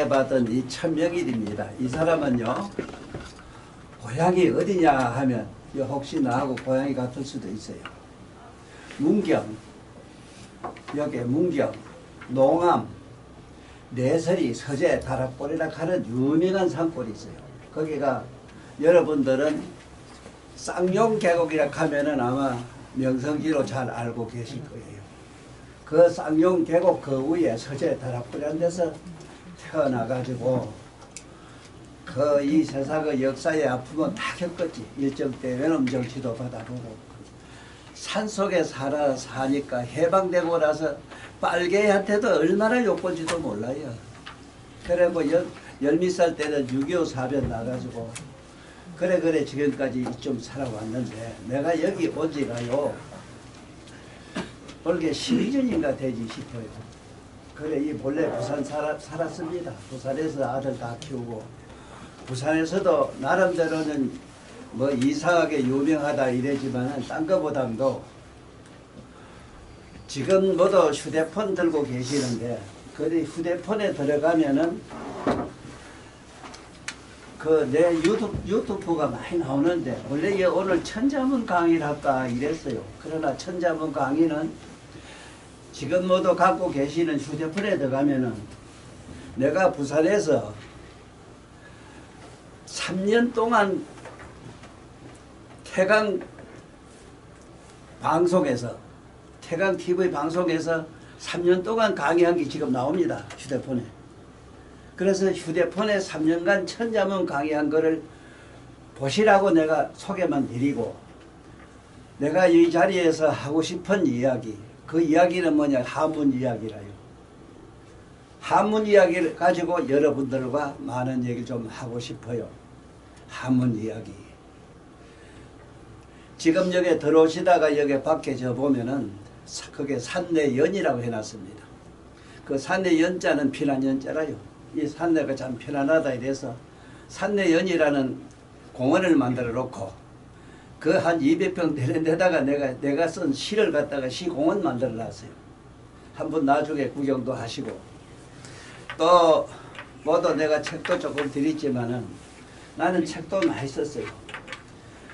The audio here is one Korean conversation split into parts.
받은 이 천명일입니다. 이 사람은요, 고향이 어디냐 하면 혹시 나하고 고향이 같을 수도 있어요. 문경, 여기 문경, 농암, 내설이, 서재, 다락골이라 하는 유명한 산골이 있어요. 거기가 여러분들은 쌍용계곡이라 하면은 아마 명성지로 잘 알고 계실 거예요. 그 쌍용계곡 그 위에 서재, 다락골이라는 데서 태어나가지고 그 이 세상의 역사의 아픔은 다 겪었지. 일정 때 외놈 정치도 받아보고 산속에 사니까 해방되고 나서 빨개한테도 얼마나 욕본지도 몰라요. 그리고 10살 때는 6.25 사변 나가지고 그래 지금까지 좀 살아왔는데 내가 여기 온 지가요 올게 12년인가 되지 싶어요. 그래 이 본래 부산 살았습니다. 부산에서 아들 다 키우고 부산에서도 나름대로는 뭐 이상하게 유명하다 이래지만은 딴 거보다도 지금 모두 휴대폰 들고 계시는데 그 휴대폰에 들어가면은 그 내 유튜브가 많이 나오는데 원래 오늘 천자문 강의를 할까 이랬어요. 그러나 천자문 강의는 지금 모두 갖고 계시는 휴대폰에 들어가면은 내가 부산에서 3년 동안 태강 방송에서 태강 TV 방송에서 3년 동안 강의한 게 지금 나옵니다. 휴대폰에. 그래서 휴대폰에 3년간 천자문 강의한 거를 보시라고 내가 소개만 드리고 내가 이 자리에서 하고 싶은 이야기 그 이야기는 뭐냐 한문 이야기라요. 한문 이야기를 가지고 여러분들과 많은 얘기 좀 하고 싶어요. 한문 이야기. 지금 여기 들어오시다가 여기 밖에 저 보면은 그게 산내연이라고 해놨습니다. 그 산내연자는 편한 연자라요. 이 산내가 참 편안하다 이래서 산내연이라는 공원을 만들어 놓고 그 한 200평 되는 데다가 내가 쓴 시를 갖다가 시공원 만들어 놨어요. 한번 나중에 구경도 하시고 또 모두 내가 책도 조금 드렸지만은 나는 책도 많이 썼어요.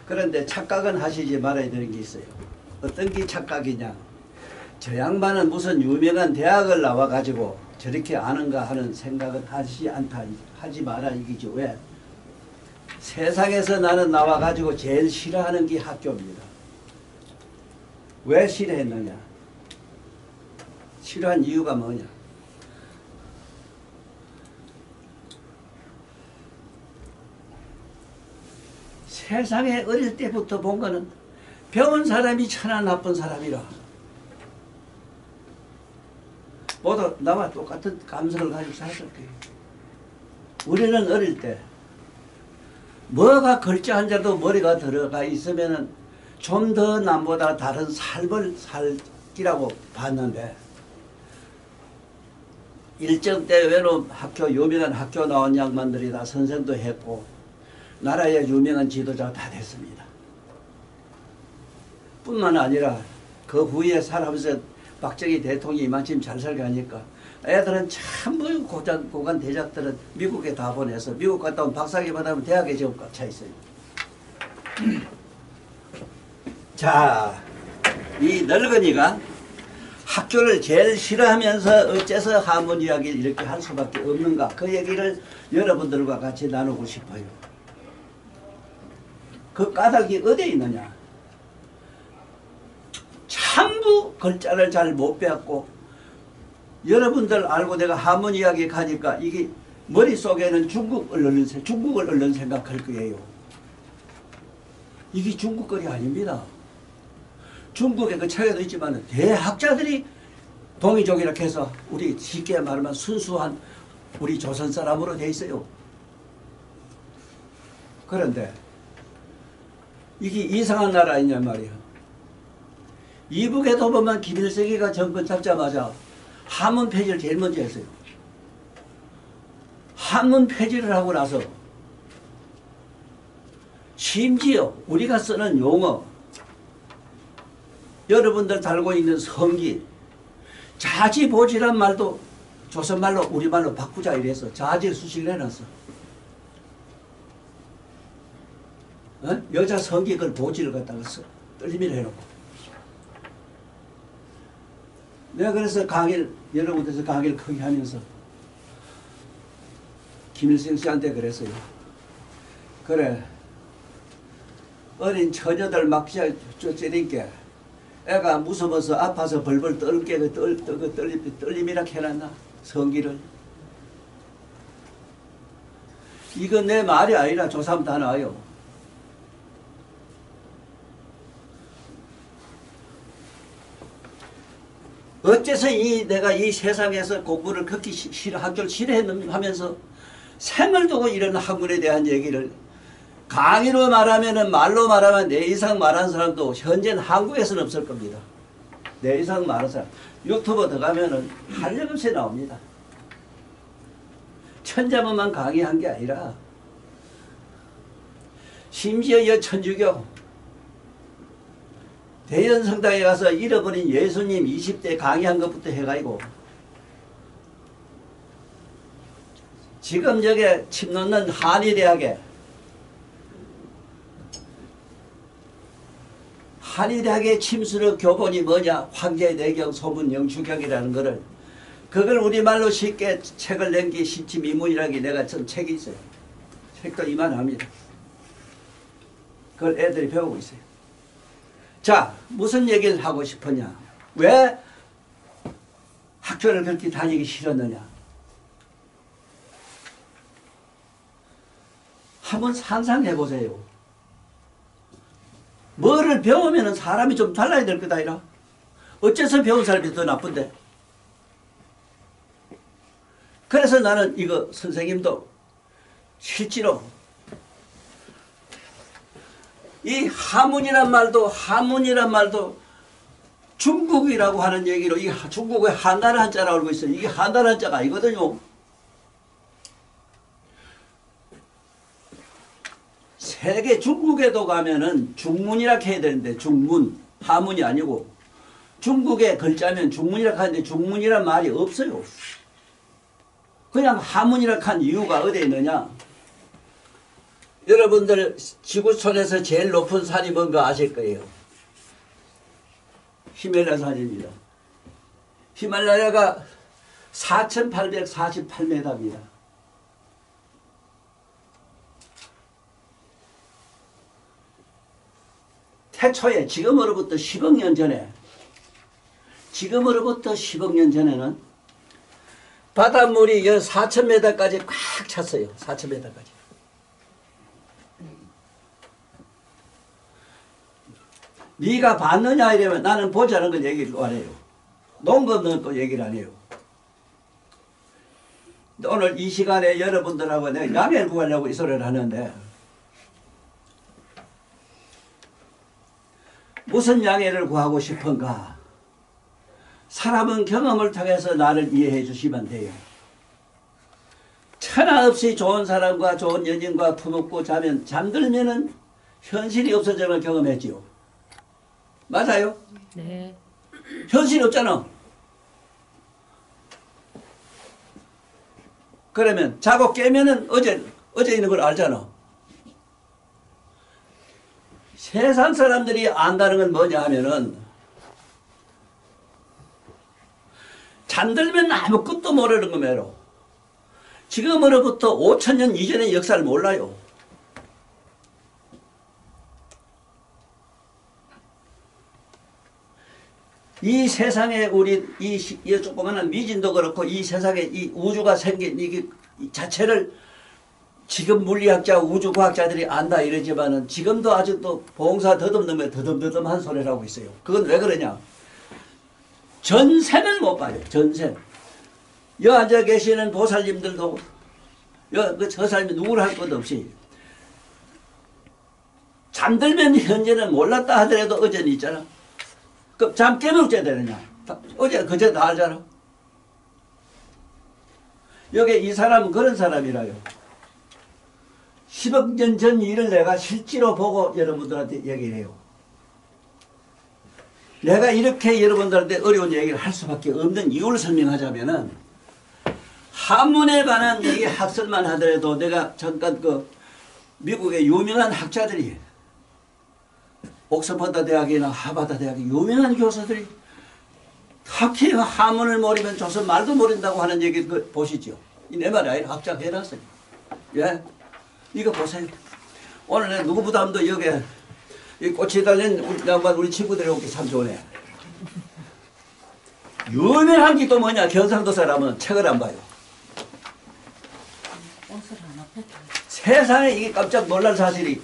그런데 착각은 하시지 말아야 되는 게 있어요. 어떤 게 착각이냐. 저 양반은 무슨 유명한 대학을 나와가지고 저렇게 아는가 하는 생각은 하지 마라 이기죠. 왜? 세상에서 나는 나와가지고 제일 싫어하는 게 학교입니다. 왜 싫어했느냐? 싫어한 이유가 뭐냐? 세상에 어릴 때부터 본 거는 배운 사람이 천하 나쁜 사람이라. 모두 나와 똑같은 감성을 가지고 살았을 거예요. 우리는 어릴 때 뭐가 글자 한자도 머리가 들어가 있으면은 좀 더 남보다 다른 삶을 살기라고 봤는데 일정 때 외로 유명한 학교 나온 양반들이 다 선생도 했고 나라의 유명한 지도자가 다 됐습니다. 뿐만 아니라 그 후에 살아면서 박정희 대통령이 이만큼 잘 살게 하니까 애들은 전부 고관 대작들은 미국에 다 보내서 미국 갔다 온 박사학위 받으면 대학에 지금 꽉 차 있어요. 자, 이 늙은이가 학교를 제일 싫어하면서 어째서 한문 이야기를 이렇게 할 수밖에 없는가 그 얘기를 여러분들과 같이 나누고 싶어요. 그 까닭이 어디에 있느냐. 전부 글자를 잘 못 배웠고 여러분들 알고 내가 한문 이야기 가니까 이게 머릿속에는 중국을 얼른 생각할 거예요. 이게 중국 글이 아닙니다. 중국에 그 책에도 있지만 대학자들이 동이족이라 해서 우리 쉽게 말하면 순수한 우리 조선 사람으로 돼 있어요. 그런데 이게 이상한 나라이냐 말이야. 이북에도 보면 김일성이가 정권 잡자마자 한문 폐지를 제일 먼저 했어요. 한문 폐지를 하고 나서 심지어 우리가 쓰는 용어, 여러분들 달고 있는 성기, 자지보지란 말도 조선말로 우리말로 바꾸자 이래서 자질수식을 해놨어. 어? 여자 성격을 보지를 갖다가 떨림이라 해놓고. 내가 그래서 강의를 여러 군데서 강의를 크게 하면서 김일성 씨한테 그랬어요. 그래, 어린 처녀들 막 쫓으니까 애가 무서워서 아파서 벌벌 떨게 떨림이라 해놨나? 성기를. 이거 내 말이 아니라 조사하면 다 나와요. 어째서 내가 이 세상에서 공부를 그렇게 학교를 싫어하면서 생을 두고 이런 학문에 대한 얘기를 강의로 말하면은 말로 말하면 내 이상 말한 사람도 현재는 한국에서는 없을 겁니다. 내 이상 말한 사람. 유튜브 들어가면은 한력없이 나옵니다. 천자문만 강의한 게 아니라 심지어 이 천주교 대연성당에 가서 잃어버린 예수님 20대 강의한 것부터 해가지고 지금 여기에 침 놓는 한의대학에 한의대학의 침수로 교본이 뭐냐? 황제내경 소문영주경이라는 거를 그걸 우리말로 쉽게 책을 낸 게 신치미문이라는 내가 전 책이 있어요. 책도 이만합니다. 그걸 애들이 배우고 있어요. 자, 무슨 얘기를 하고 싶으냐? 왜 학교를 그렇게 다니기 싫었느냐? 한번 상상해 보세요. 뭐를 배우면 사람이 좀 달라야 될 거다, 이라. 어째서 배운 사람이 더 나쁜데? 그래서 나는 이거 선생님도 실제로 이 하문이란 말도 중국이라고 하는 얘기로 이 중국의 한나라 한자라고 알고 있어요. 이게 한나라 한자가 아니거든요. 세계 중국에도 가면은 중문이라고 해야 되는데 중문, 하문이 아니고 중국의 글자면 중문이라고 하는데 중문이란 말이 없어요. 그냥 하문이라고 한 이유가 어디에 있느냐? 여러분들 지구촌에서 제일 높은 산이 뭔가 아실 거예요. 히말라야 산입니다. 히말라야가 4,848m입니다. 태초에 지금으로부터 10억 년 전에는 바닷물이 4,000m까지 꽉 찼어요. 4,000m까지. 네가 봤느냐 이러면 나는 보지 않은 건 얘기를 안 해요. 논 거는 또 얘기를 안 해요. 오늘 이 시간에 여러분들하고 내가 양해를 구하려고 이 소리를 하는데 무슨 양해를 구하고 싶은가? 사람은 경험을 통해서 나를 이해해 주시면 돼요. 천하 없이 좋은 사람과 좋은 연인과 품었고 자면 잠들면은 현실이 없어지는 걸 경험했지요. 맞아요? 네. 현실이 없잖아. 그러면 자고 깨면은 어제 있는 걸 알잖아. 세상 사람들이 안다는 건 뭐냐 하면은 잠들면 아무것도 모르는 거매로. 지금으로부터 5,000년 이전의 역사를 몰라요. 이 세상에 우리 이 조그마한 미진도 그렇고 이 세상에 이 우주가 생긴 이 자체를 지금 물리학자 우주과학자들이 안다 이러지만은 지금도 아직도 봉사 더듬는 더듬더듬한 소리를 하고 있어요. 그건 왜 그러냐? 전생을 못 봐요. 전생. 여 앉아 계시는 보살님들도 저 사람이 누구를 할 것 없이 잠들면 현재는 몰랐다 하더라도 어제는 있잖아. 그럼 잠 깨면 어째야 되느냐? 어제 그제 다 알잖아. 여기 이 사람은 그런 사람이라요. 10억 년 전 일을 내가 실제로 보고 여러분들한테 얘기를 해요. 내가 이렇게 여러분들한테 어려운 얘기를 할 수밖에 없는 이유를 설명하자면은 한문에 관한 얘기 학설만 하더라도 내가 잠깐 그 미국의 유명한 학자들이 옥스퍼드 대학이나 하버드 대학의 유명한 교수들이 학회 한문을 모르면 조선 말도 모른다고 하는 얘기 그 보시죠. 내 말이 아니라 학자가 해놨어요. 예, 이거 보세요. 오늘 내가 누구 부담도 여기에 이 꽃이 달린 우리 친구들이 오기 참 좋네. 유명한 게 또 뭐냐? 경상도 사람은 책을 안 봐요. 세상에 이게 깜짝 놀랄 사실이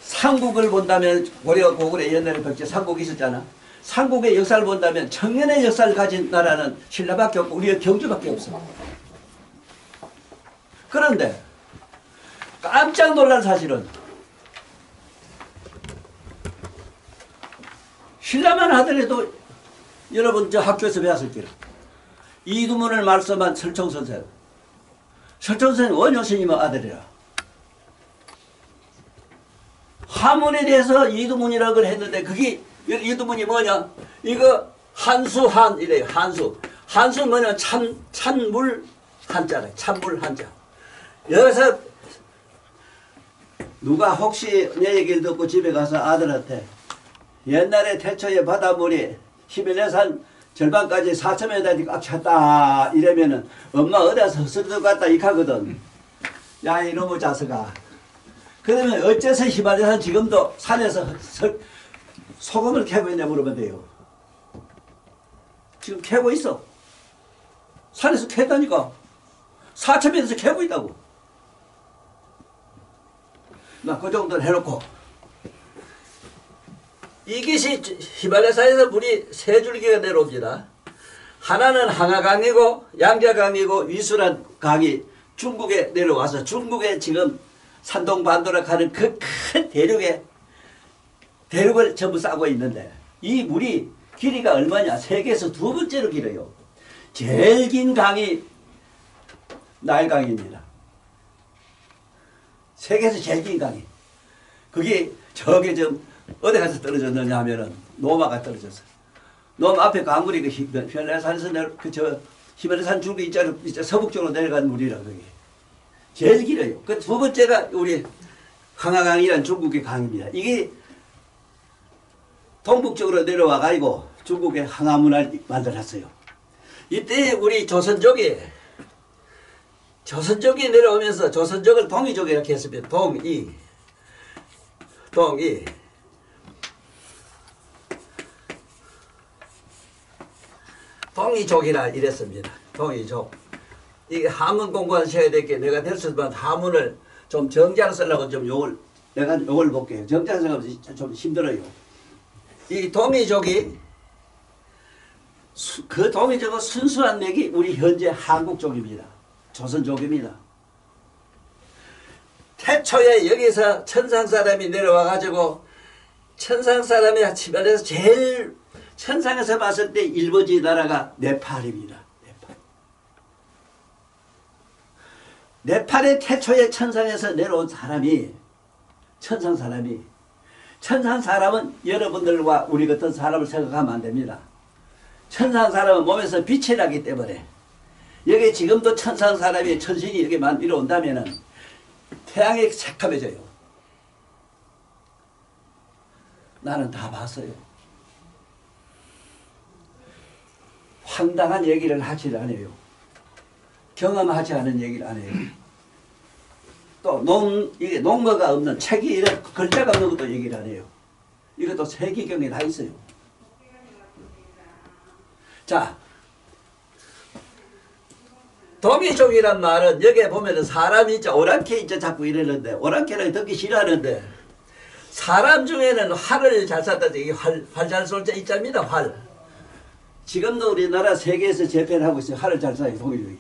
삼국을 본다면 고려 고구려 옛날에 백제 삼국이 있었잖아. 삼국의 역사를 본다면 청년의 역사를 가진 나라는 신라밖에 없고 우리가 경주밖에 없어. 그런데 깜짝 놀랄 사실은 신라만 하더라도 여러분 저 학교에서 배웠을 거예요. 이두문을 말씀한 설총선생. 설총선생 원효스님의 아들이라. 한문에 대해서 이두문이라고 했는데 그게 이두문이 뭐냐? 이거 한수한 이래요. 한수. 한수 뭐냐? 찬물 한자래. 찬물 한자. 여기서 누가 혹시 내 얘기를 듣고 집에 가서 아들한테 옛날에 태초에 바닷물이 히말라산 절반까지 4,000m까지 꽉 찼다 이러면은 엄마 어디서 헛소리도 갔다 이카거든. 야 이놈의 자식아. 그러면 어째서 히말라야산 지금도 산에서 소금을 캐고 있냐 물으면 돼요. 지금 캐고 있어. 산에서 캐다니까. 4,000m에서 캐고 있다고. 나 그 정도는 해놓고 이것이 히말라야산에서 물이 세 줄기가 내려옵니다. 하나는 항하강이고 양자강이고 위수란 강이 중국에 내려와서 중국에 지금 산동반도라 하는 그 큰 대륙을 전부 싸고 있는데 이 물이 길이가 얼마냐? 세계에서 두 번째로 길어요. 제일 긴 강이 나일강입니다. 세계에서 제일 긴 강이. 그게 저게 좀 어디 가서 떨어졌느냐 하면은 노마가 떨어졌어요. 노마 앞에 강물이 그 히말라야산에서 그저 히말라야산 줄기 있잖아 서북쪽으로 내려간 물이라 그게. 제일 길어요. 그 두 번째가 우리 항하강이라는 중국의 강입니다. 이게 동북쪽으로 내려와 가지고 중국의 항하문화를 만들었어요. 이때 우리 조선족이 내려오면서 조선족을 동이족 이렇게 했습니다. 동이족이라 이랬습니다. 동이족. 이게 한문 공부하셔야 될 게 내가 됐지만 한문을 좀 정자로 쓰려고 좀 내가 요걸 볼게요. 정자로 쓰려면 좀 힘들어요. 이 동이족이 그 동이족은 순수한 맥이 우리 현재 한국족입니다. 조선족입니다. 태초에 여기서 천상 사람이 내려와 가지고 천상 사람이 히말라야에서 제일 천상에서 봤을 때 일번지 나라가 네팔입니다. 네팔의 태초에 천상에서 내려온 사람이 천상 사람은 여러분들과 우리 같은 사람을 생각하면 안 됩니다. 천상 사람은 몸에서 빛이 나기 때문에 여기 지금도 천상 사람이 천신이 여기만 이뤄온다면은 태양이 새카매져요. 나는 다 봤어요. 황당한 얘기를 하지 않아요. 경험하지 않은 얘기를 안 해요. 또 이게 농어가 없는 책이 이런 글자가 없는 것도 얘기를 안 해요. 이것도 세기경에 다 있어요. 자, 동이족이란 말은 여기에 보면은 사람이 있죠. 오랑캐 있죠. 자꾸 이러는데 오랑캐는 듣기 싫어하는데 사람 중에는 활을 잘 쐈다. 이게 활 잘 쏠 자 있답니다. 활. 지금도 우리나라 세계에서 재패를 하고 있어요. 활을 잘 쏴요. 동이족이.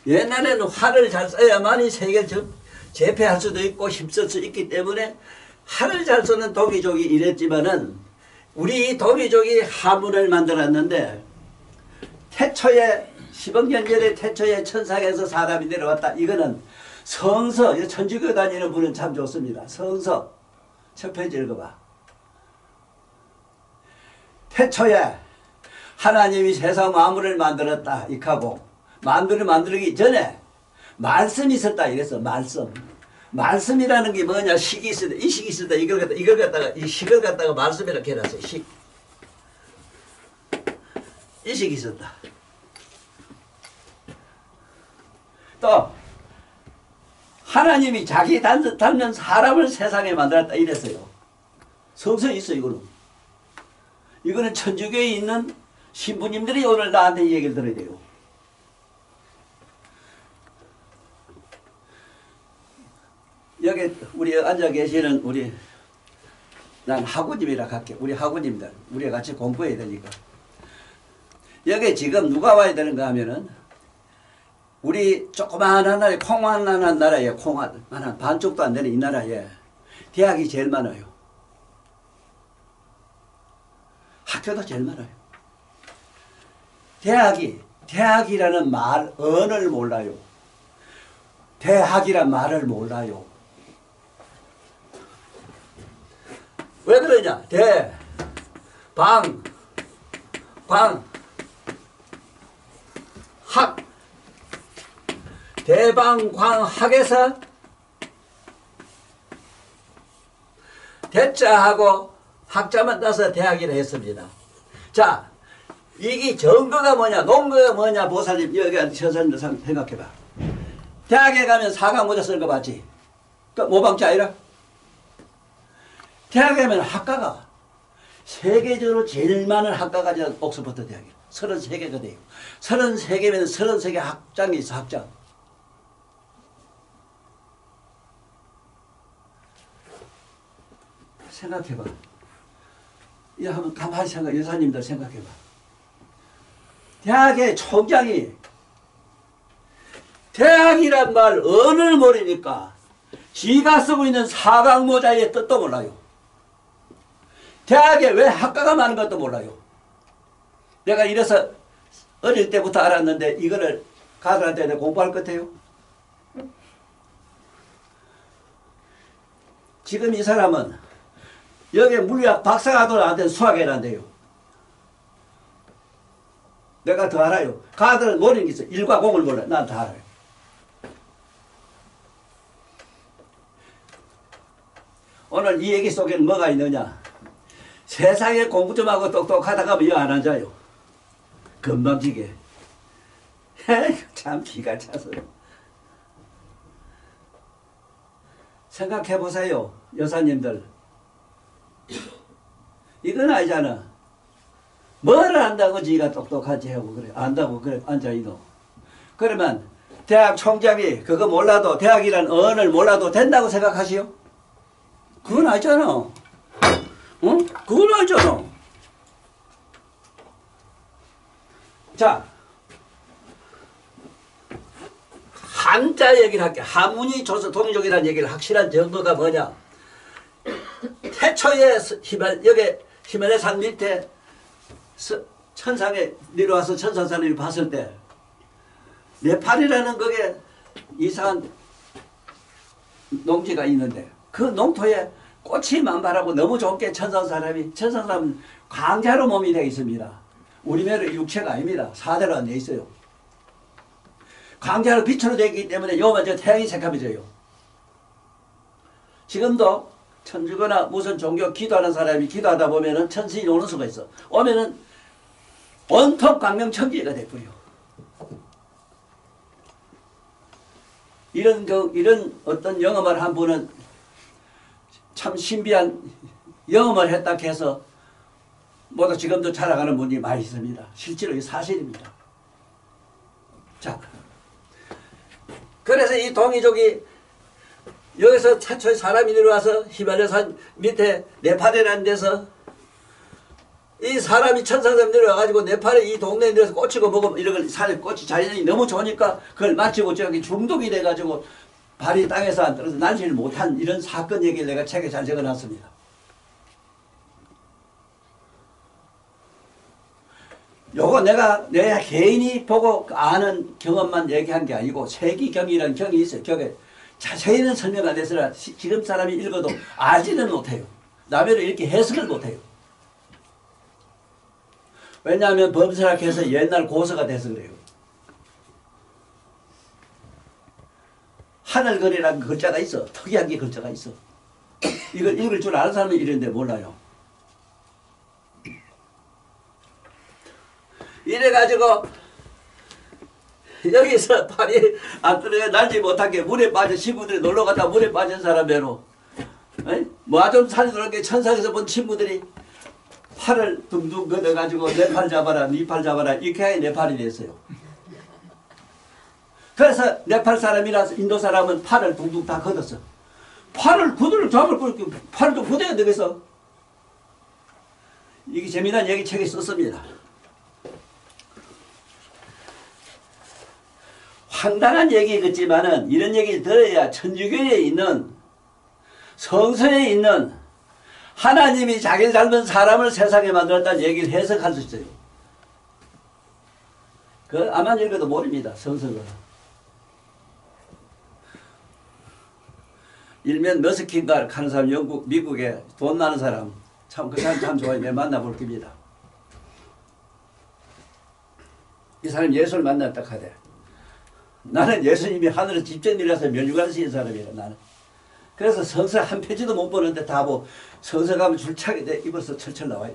옛날에는 활을 잘 쏴야만이 세계를 재패할 수도 있고 힘쓸 수 있기 때문에 활을 잘 쏘는 동이족이 이랬지만은 우리 동이족이 하문을 만들었는데 태초에 10억 년 전에 태초에 천상에서 사람이 내려왔다. 이거는 성서, 천주교 다니는 분은 참 좋습니다. 성서 첫 페이지 읽어봐. 태초에 하나님이 세상 만물을 만들었다 이하고 만들기 전에 말씀이 있었다 이래서 말씀이라는 게 뭐냐 식이 있을 때 이 식이 있을 때 이걸 갖다가 이 식을 갖다가 말씀이라고 해놨어요. 이 식이 있었다. 또 하나님이 자기 닮는 사람을 세상에 만들었다 이랬어요. 성서에 있어요. 이거는 천주교에 있는 신부님들이 오늘 나한테 이 얘기를 들어야 돼요. 여기 우리 앉아 계시는 난 학우님이라 할게. 우리 학우님들 우리가 같이 공부해야 되니까. 여기 지금 누가 와야 되는가 하면은 우리 조그마한 나라에 콩만한 나라에 콩만한 반쪽도 안 되는 이 나라에 대학이 제일 많아요. 학교도 제일 많아요. 대학이라는 언어를 몰라요. 대학이란 말을 몰라요. 왜 그러냐? 대방광학에서 대자하고 학자만 따서 대학이라 했습니다. 자, 이게 정거가 뭐냐, 농거가 뭐냐, 보살님, 여기 서선들 생각해봐. 대학에 가면 사각 모자 쓸 거 봤지? 그 모방자 아니라? 대학에 가면 학과가 세계적으로 제일 많은 학과가 옥스퍼드 대학이에요. 33개가 돼요. 33개면 33개 학장이 있어, 학장. 생각해봐. 이 한번 가만히 여사님들 생각해봐. 대학의 총장이 대학이란 말 언어를 모르니까 지가 쓰고 있는 사각 모자의 뜻도 몰라요. 대학에 왜 학과가 많은 것도 몰라요. 내가 이래서 어릴 때부터 알았는데 이거를 가들한테 공부할 것 같아요. 지금 이 사람은 여기 물리학 박사가도 나한테 수학해란대요. 내가 더 알아요. 가들은 모르는 게 있어. 1과 0을 몰라. 난 다 알아요. 오늘 이 얘기 속에는 뭐가 있느냐. 세상에 공부 좀 하고 똑똑하다가 뭐 안 앉아요. 금방지게. 참 기가 차서. 생각해보세요. 여사님들. 이건 아니잖아. 뭘 안다고 지가 똑똑하지 하고 그래. 안다고 그래. 앉아있노. 그러면 대학 총장이 그거 몰라도 대학이란 언어를 몰라도 된다고 생각하시오? 그건 아니잖아. 응? 그건 아니잖아. 자, 한자 얘기를 할게. 하문이 조서 동족이라는 얘기를 확실한 정도가 뭐냐. 태초에 여기 히말라야 산 밑에 천상에 내려와서 천상산을 봤을 때 네팔이라는 거기에 이상한 농지가 있는데 그 농토에 꽃이 만발하고 너무 좋게 천상사람 광자로 몸이 되어 있습니다. 우리매로 육체가 아닙니다. 사대로 안 되어 있어요. 광자로 빛으로 되어 있기 때문에 요만 저 태양이 새카매져요. 지금도 천주교나 무슨 종교 기도하는 사람이 기도하다 보면은 천신이 오는 수가 있어. 오면은 온통 광명천지가 돼버려. 이런 어떤 영험을 한 분은 참 신비한 영험을 했다 해서 모두 지금도 자라가는 분이 많이 있습니다. 실제로 이 사실입니다. 자, 그래서 이 동이족이 여기서 최초의 사람이 내려와서 히말라야 산 밑에 네팔이라는 데서 이 사람이 천상산 내려와가지고 네팔에 이 동네에 내려서 꽂히고 먹으면 이런 산에 꽃이 자연이 너무 좋으니까 그걸 마치고 저기 중독이 돼가지고 발이 땅에서 안 떨어져 날지를 못한 이런 사건 얘기를 내가 책에 잘 적어놨습니다. 요거 내가 내 개인이 보고 아는 경험만 얘기한 게 아니고 세기경이라는 경이 있어요. 격에 자세히는 설명 안 해서라 지금 사람이 읽어도 알지는 못해요. 남해로 이렇게 해석을 못해요. 왜냐하면 범사락해서 옛날 고서가 돼서 그래요. 하늘거리라는 글자가 있어. 특이한 게 글자가 있어. 이걸 읽을 줄 아는 사람은 이런데 몰라요. 이래가지고 여기서 팔이 안 떨어져 날지 못한 게 물에 빠져 친구들이 놀러갔다 물에 빠진 사람대로 뭐좀 산에 들어간 게 천상에서 본 친구들이 팔을 둥둥 걷어가지고 내 팔 잡아라 네 팔 잡아라 이렇게 하여 내 팔이 됐어요. 그래서 네팔 사람이라서 인도 사람은 팔을 둥둥 다 걷었어. 팔을 구두를 잡을 거 팔을 좀 걷어야 되겠어. 이게 재미난 얘기 책에 썼습니다. 황당한 얘기겠지만은 이런 얘기를 들어야 천주교에 있는 성서에 있는 하나님이 자기를 닮은 사람을 세상에 만들었다는 얘기를 해석할 수 있어요. 그 아마 읽어도 모릅니다. 성서가. 일면 머스킨가 하는 사람 영국 미국에 돈 나는 사람 참 그 사람 참 좋아요. 내가 만나볼 겁니다. 이 사람 예수를 만났다 하대. 나는 예수님이 하늘에 집전이라서 면류관시인 사람이라 나는. 그래서 성서 한 페이지도 못 보는데 다 뭐 성서 가면 줄차게 돼 입어서 철철 나와요.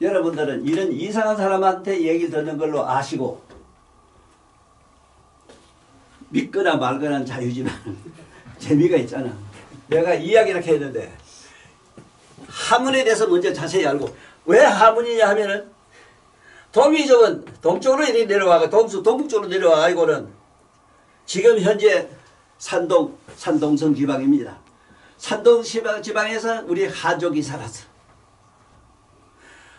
여러분들은 이런 이상한 사람한테 얘기를 듣는 걸로 아시고 믿거나 말거나 자유지만 재미가 있잖아. 내가 이야기를 이렇게 했는데 하문에 대해서 먼저 자세히 알고 왜 하문이냐 하면은 동이족은 동쪽으로 이렇게 내려와가 동북쪽으로 내려와가지고는 지금 현재 산동성 지방입니다. 산동 지방에서 우리 한족이 살았어.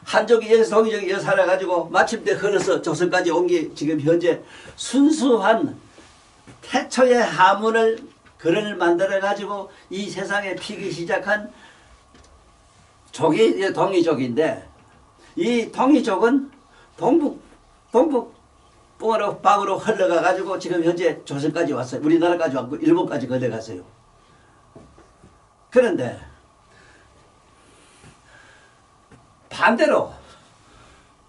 한족이 여기서 동이족이 여기 살아가지고 마침내 흘러서 조선까지 온 게 지금 현재 순수한 태초의 하문을 글을 만들어가지고 이 세상에 피기 시작한 족이 동이족인데 이 동이족은 동북으로 방으로 흘러가가지고 지금 현재 조선까지 왔어요. 우리나라까지 왔고 일본까지 걸려갔어요. 그런데 반대로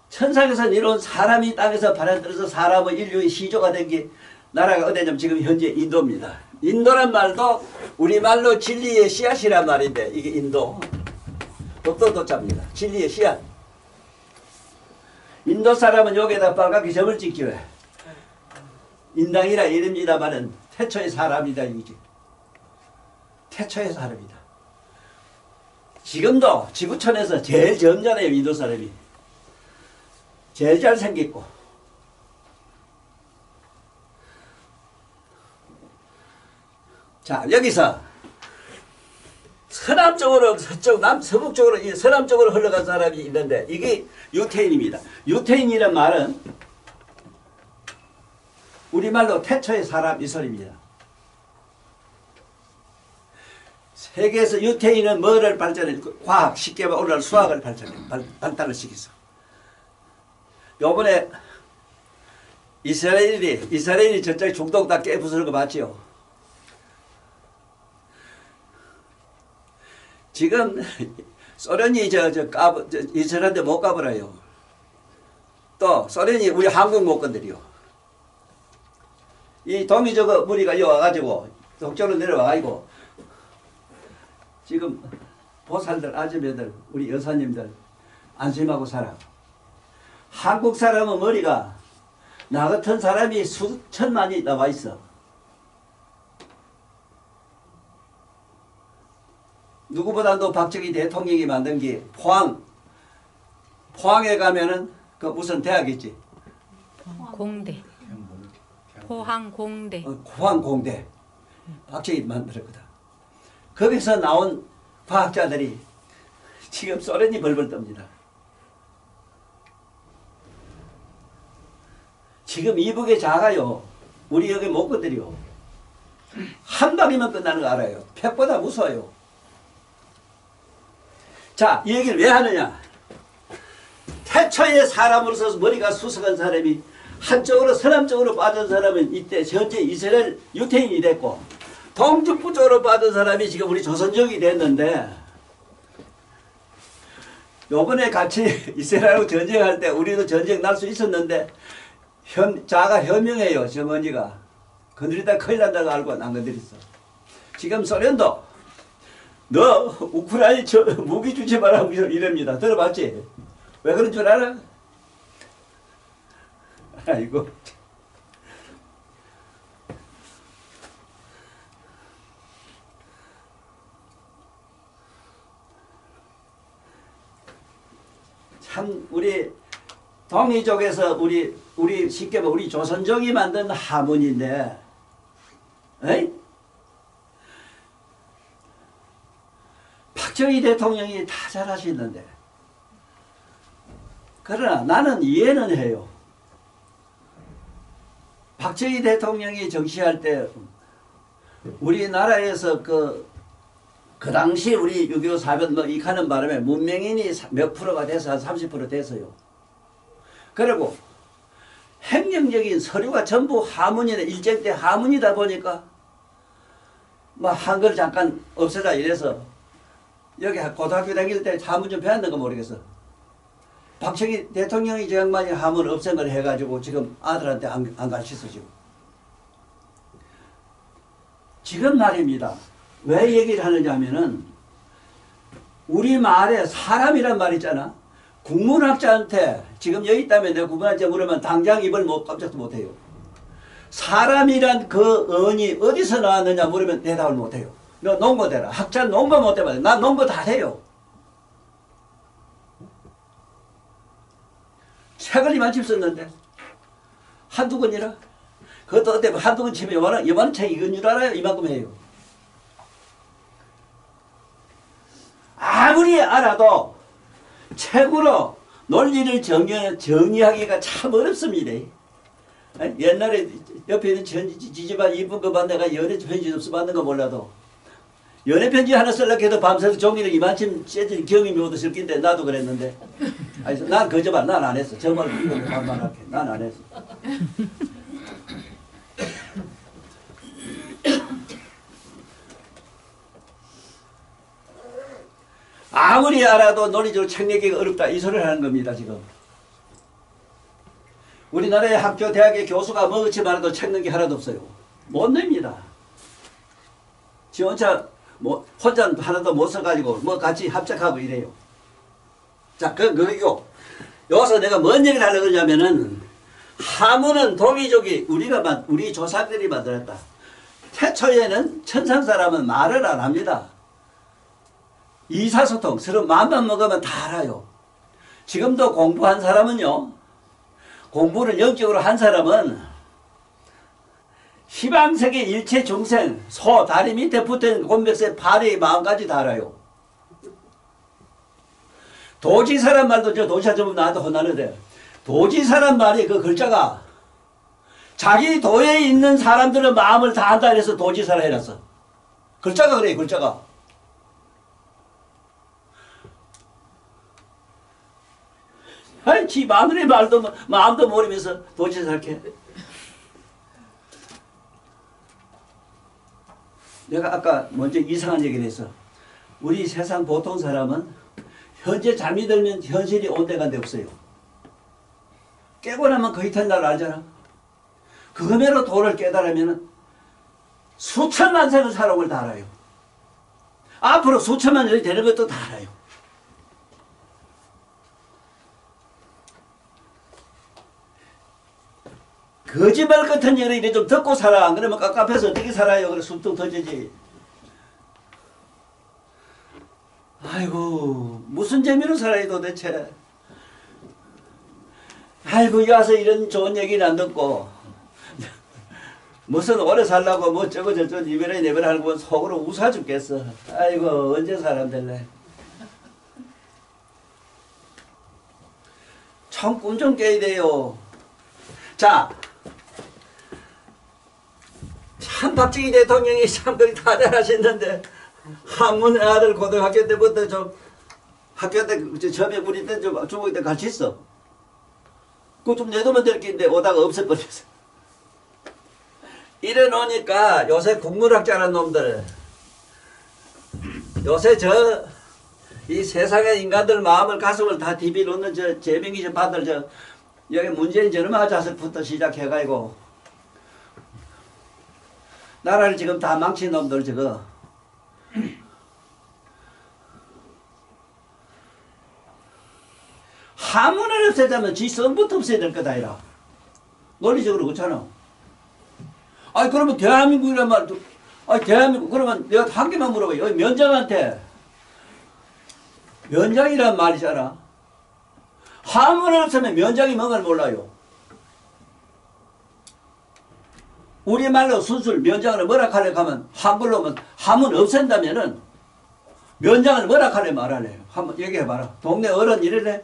천상에서 내려온 사람이 땅에서 발현들어서 사람의 인류의 시조가 된 게 나라가 어디냐면 지금 현재 인도입니다. 인도란 말도 우리말로 진리의 씨앗이란 말인데 이게 인도 독도도자입니다. 진리의 씨앗. 인도 사람은 여기에다 빨갛게 점을 찍지 왜? 인당이라 이름이다마는 태초의 사람이다 이거지. 태초의 사람이다. 지금도 지구촌에서 제일 젊잖아요. 인도 사람이. 제일 잘생겼고 자 여기서 서남쪽으로 서북쪽으로 이 서남쪽으로 흘러간 사람이 있는데 이게 유태인입니다. 유태인이란 말은 우리말로 태초의 사람 이 소리입니다. 세계에서 유태인은 뭐를 발전해? 과학, 쉽게 말하면 오늘날 수학을 발달을 시켰어. 요번에 이스라엘이 저쪽에 중동 다 깨부수는 거 맞지요? 지금 소련이 이스라엘한테 못 가버려요. 또 소련이 우리 한국 못 건드려. 이 동이저거 무리가 여기 와가지고 동쪽으로 내려와가지고 지금 보살들 아줌매들 우리 여사님들 안심하고 살아. 한국 사람은 머리가 나 같은 사람이 수천만이 나와 있어. 누구보다도 박정희 대통령이 만든 게 포항에 가면은 그 무슨 대학이지? 공대. 포항공대. 포항공대. 박정희 만들었거든. 거기서 나온 과학자들이 지금 소련이 벌벌 떱니다. 지금 이북에 작아요. 우리 여기 못 건드려. 한 방이면 끝나는 거 알아요. 팩보다 무서워요. 자, 이 얘기를 왜 하느냐. 태초의 사람으로서 머리가 수석한 사람이 한쪽으로 서남쪽으로 빠진 사람은 이때 현재 이스라엘 유태인이 됐고 동북쪽으로 빠진 사람이 지금 우리 조선족이 됐는데 요번에 같이 이스라엘하고 전쟁할 때 우리도 전쟁 날 수 있었는데 자가 현명해요. 어머니가 건드리다 큰일 난다고 알고 안 건드렸어. 지금 소련도 너 우크라이나 무기 주지 마라 이럽니다. 들어봤지? 왜 그런 줄 알아? 아이고. 참 우리 동이족에서 우리 쉽게 말해 우리 조선족이 만든 하모니인데, 에이? 박정희 대통령이 다 잘하시는데, 그러나 나는 이해는 해요. 박정희 대통령이 정치할 때 우리나라에서 그 당시 우리 6.25 사변 뭐 이카는 바람에 문명인이 몇 프로가 돼서 한 30% 됐어요. 그리고 행정적인 서류가 전부 하문이네. 일정 때 하문이다 보니까 뭐 한글 잠깐 없애자 이래서 여기 고등학교 다닐 때 하문 좀 배웠는가 모르겠어. 박정희 대통령이 저 양반이 하문 없앤 걸 해가지고 지금 아들한테 안 가르쳤어 지금 말입니다. 왜 얘기를 하느냐 하면은 우리 말에 사람이란 말 있잖아. 국문학자한테 지금 여기 있다면 내가 국문학자 물으면 당장 입을 깜짝도 못해요. 사람이란 그 언이 어디서 나왔느냐 물으면 대답을 못해요. 너 농부 되라. 학자 농부 못해봐. 나 농부 다 해요. 책을 이만큼 썼는데 한두 권이라. 그것도 어때 한두 권 치면 이만한 책 이건 줄 알아요? 이만큼 해요. 아무리 알아도 책으로 논리를 정의하기가 참 어렵습니다. 옛날에 옆에 있는 지지반 이쁜 거 내가 연애 편지 좀 써봤는 거 몰라도 연애 편지 하나 쓰려고 해도 밤새서 종이를 이만큼 째질 경험이 얻었을 낀데 나도 그랬는데 아니, 난 거짓말 난 안 했어. 정말 이거 반말할게. 난 안 했어. 아무리 알아도 논리적으로 책 내기가 어렵다 이 소리를 하는 겁니다. 지금 우리나라의 학교 대학의 교수가 뭐그치 말해도 책 낸 게 하나도 없어요. 못 냅니다. 지 혼자 뭐 혼자 하나도 못 써가지고 뭐 같이 합작하고 이래요. 자 그리고 여기서 내가 뭔 얘기를 하려고 그러냐면은 하문은 동이족이 우리 조상들이 만들었다. 태초에는 천상 사람은 말을 안 합니다. 이사소통, 서로 마음만 먹으면 다 알아요. 지금도 공부한 사람은요, 공부를 영적으로 한 사람은 희망세계 일체 중생, 소, 다리 밑에 붙어있는 곤백세, 발의 마음까지 다 알아요. 도지 사람 말도 저 도지사 좀 나한테 혼나는데, 도지 사람 말이 그 글자가 자기 도에 있는 사람들의 마음을 다 한다 해서 도지사라 해놨어. 글자가 그래, 글자가. 아니, 지 마누라의 마음도 모르면서 도지사 할게. 내가 아까 먼저 이상한 얘기를 했어. 우리 세상 보통 사람은 현재 잠이 들면 현실이 온데간데 없어요. 깨고 나면 그 이튿 날 알잖아. 그거매로 도를 깨달으면 수천만 생을 살아올 다 알아요. 앞으로 수천만 년이 되는 것도 다 알아요. 거짓말 같은 얘기를 이래 좀 듣고 살아. 안 그러면 깝깝해서 어떻게 살아요? 그래 숨통 터지지. 아이고 무슨 재미로 살아요 도대체. 아이고 여기 와서 이런 좋은 얘기는 안 듣고 무슨 오래 살라고 뭐 저거 저거 이별에 내별 하고 속으로 웃어 죽겠어. 아이고 언제 사람 될래. 참 꿈 좀 깨야 돼요. 자, 참 박정희 대통령이 참 그리 다 잘하셨는데 한문 아들 고등학교 때부터 좀 학교 때 저녁 우리 때 좀 중학교 때 같이 있어. 그거 좀 내두면 될 게 있는데 오다가 없애버렸어. 이래 놓으니까 요새 국문학자라는 놈들 요새 이 세상의 인간들 마음을 가슴을 다 디비놓는 저 재명이 저 받을 저 여기 문재인 저놈아 자석부터 시작해가지고 나라를 지금 다 망친 놈들 저거 하문을 없애자면 지 성부터 없애야 될 거다 이라 논리적으로 그렇잖아. 아니 그러면 대한민국이란 말도 아니 대한민국 그러면 내가 한 개만 물어봐. 여기 면장한테 면장이란 말이잖아. 하문을 없애면 면장이 뭔가를 몰라요. 우리말로 순술 면장을 뭐라 하려 하면 한글로 하면 하문 없앤다면은 면장을 뭐라 하려 말하래요. 한번 얘기해봐라. 동네 어른 이래래.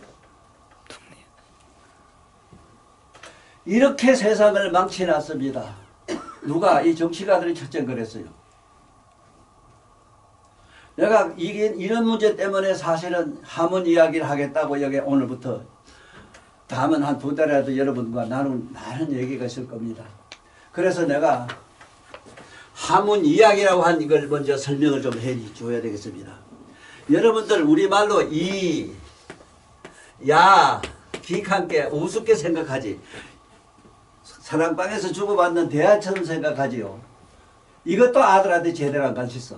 이렇게 세상을 망치놨습니다. 누가 이 정치가들이 첫째 그랬어요. 내가 이런 문제 때문에 사실은 하문 이야기를 하겠다고 여기 오늘부터 다음은 한 2달이라도 여러분과 나눈 많은 얘기가 있을 겁니다. 그래서 내가 하문 이야기라고 한 이걸 먼저 설명을 좀 해줘야 되겠습니다. 여러분들 우리말로 이, 야, 기함께 우습게 생각하지. 사랑방에서 주고받는 대화처럼 생각하지요. 이것도 아들한테 제대로 안 가르쳤어.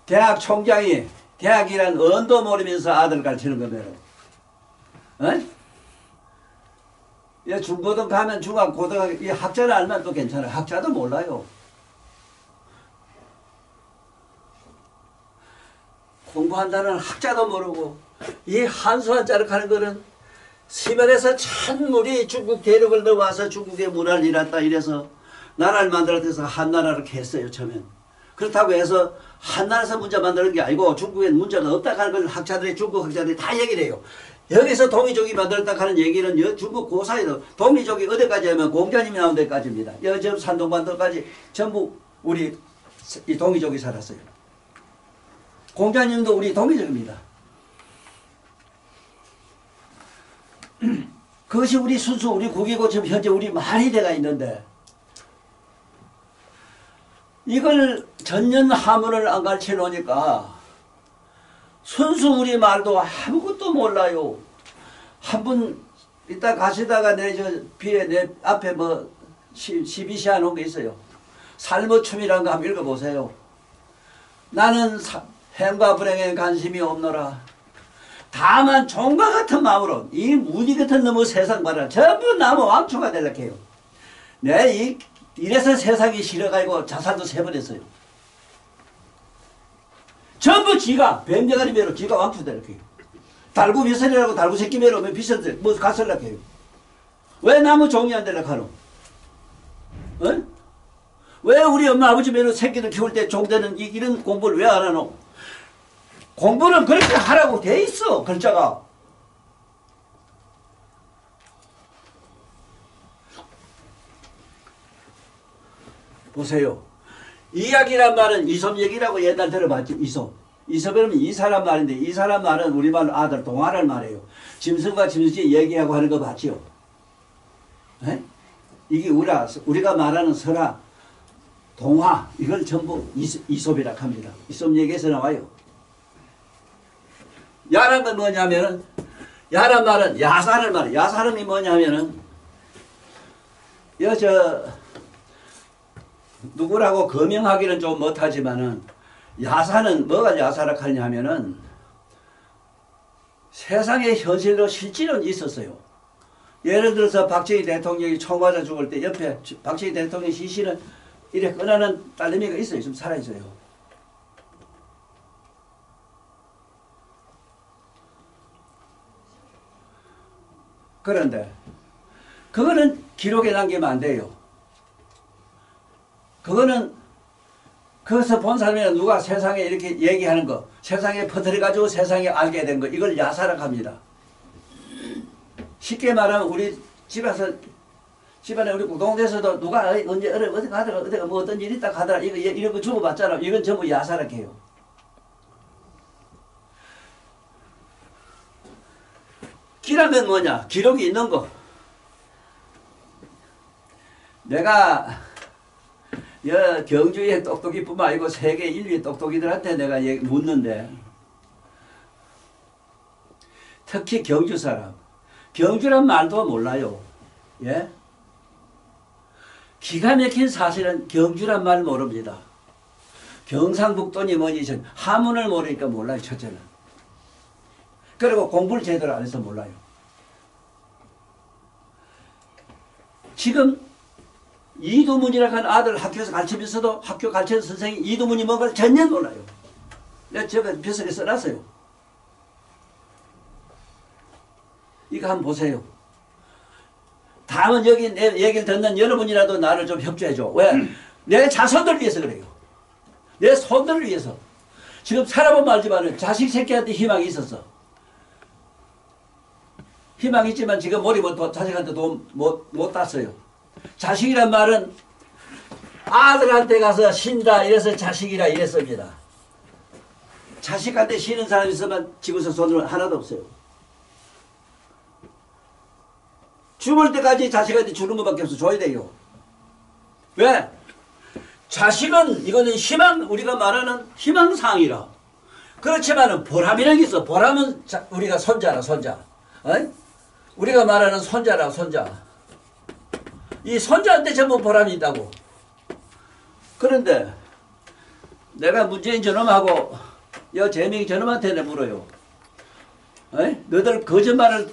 대학 총장이 대학이란 언도 모르면서 아들 가르치는 거면 어? 중고등 가면 중학, 고등학교 이 학자를 알면 또 괜찮아요. 학자도 몰라요. 공부한다는 학자도 모르고 이 한수 한자를 하는 거는 시발에서 천물이 중국 대륙을 넘어와서 중국의 문화를 일한다 이래서 나라를 만들어서 한나라를 했어요 처음엔. 그렇다고 해서 한나라에서 문자 만드는 게 아니고 중국엔 문자가 없다 하는 걸 학자들이 중국 학자들이 다 얘기를 해요. 여기서 동이족이 만들었다 하는 얘기는 중국 고사에도 동이족이 어디까지 하면 공자님이 나온 데까지입니다. 여저 산동반도까지 전부 우리 이 동이족이 살았어요. 공자님도 우리 동이족입니다. 그것이 우리 순수 우리 국이고 지금 현재 우리 말이 돼가 있는데 이걸 전년 하문을 안 가르쳐 놓으니까 순수 우리 말도 아무것도 몰라요. 한 분 이따 가시다가 내 저 뒤에 내 앞에 뭐 시비시해 놓은 게 있어요. 삶의 춤이라는 거 한번 읽어보세요. 나는 행과 불행에 관심이 없노라. 다만 종과 같은 마음으로 이 무지 같은 놈의 세상 말을 전부 나무 왕초가 되려고 해요. 내 이래서 세상이 싫어가지고 자살도 3번 했어요. 전부 지가 뱀대가리 매로 지가 왕초 되려고 해요. 달구 미설이라고 달구 새끼 매로 오면 비싼데 뭐 가설려고 해요. 왜 나무 종이 안 되려고 하노? 어? 왜 우리 엄마 아버지 매로 새끼들 키울 때 종되는 이런 공부를 왜 안 하노? 공부는 그렇게 하라고 돼 있어 글자가. 보세요. 이야기란 말은 이솝 얘기라고 옛날 들어봤지. 이솝이라면 이 사람 말인데 이 사람 말은 우리말로 아들 동화를 말해요. 짐승과 짐승이 얘기하고 하는 거 맞지요? 에? 이게 우리가 말하는 설화 동화 이걸 전부 이솝이라고 합니다. 이솝 얘기에서 나와요. 야란 건 뭐냐면은 야란 말은 야사를 말해. 야사름이 뭐냐면은 누구라고 거명하기는 좀 못하지만은 야사는 뭐가 야사라고 하냐면은 세상의 현실로 실질은 있었어요. 예를 들어서 박정희 대통령이 총 맞아 죽을 때 옆에 박정희 대통령 시신을 이렇게 꺼내는 딸내미가 있어요. 지금 살아있어요. 그런데 그거는 기록에 남기면 안 돼요. 그거는 거기서 본 사람이 누가 세상에 이렇게 얘기하는 거 세상에 퍼뜨려가지고 세상에 알게 된 거 이걸 야사라고 합니다. 쉽게 말하면 우리 집안에 우리 구동대에서도 누가 언제 어디 가다가 어디가 뭐 어떤 일이 있다 가더라 이런 거 주고받잖아. 이건 전부 야사라고 해요. 기라면 뭐냐? 기록이 있는 거. 내가 경주의 똑똑이뿐만 아니고 세계 인류의 똑똑이들한테 내가 묻는데, 특히 경주 사람, 경주란 말도 몰라요. 예? 기가 막힌 사실은 경주란 말 모릅니다. 경상북도니 뭐니 하문을 모르니까 몰라요. 첫째는. 그리고 공부를 제대로 안 해서 몰라요. 지금 이두문이라고 하는 아들 학교에서 가르치면서도 학교 가르치는 선생이 이두문이 뭔가 전혀 몰라요. 내가 제가 벼슬에 써놨어요. 이거 한번 보세요. 다음은 여기 내 얘기를 듣는 여러분이라도 나를 좀 협조해줘. 왜? 내 자손들을 위해서 그래요. 내 손들을 위해서. 지금 살아보면 알지만 자식 새끼한테 희망이 있었어. 희망이 있지만 지금 머리부터 자식한테 돈 못 땄어요. 자식이란 말은 아들한테 가서 신다 이래서 자식이라 이랬습니다. 자식한테 쉬는 사람이 있으면 지구에서 손을 하나도 없어요. 죽을 때까지 자식한테 주는 것밖에 없어. 줘야 돼요. 왜? 자식은 이거는 희망, 우리가 말하는 희망사항이라. 그렇지만은 보람이라는 게 있어. 보람은 우리가 손자라 손자. 어이? 우리가 말하는 손자라 손자. 이 손자한테 전부 보람이 있다고. 그런데 내가 문재인 저놈하고 재명이 저놈한테 물어요. 어이? 너들 거짓말을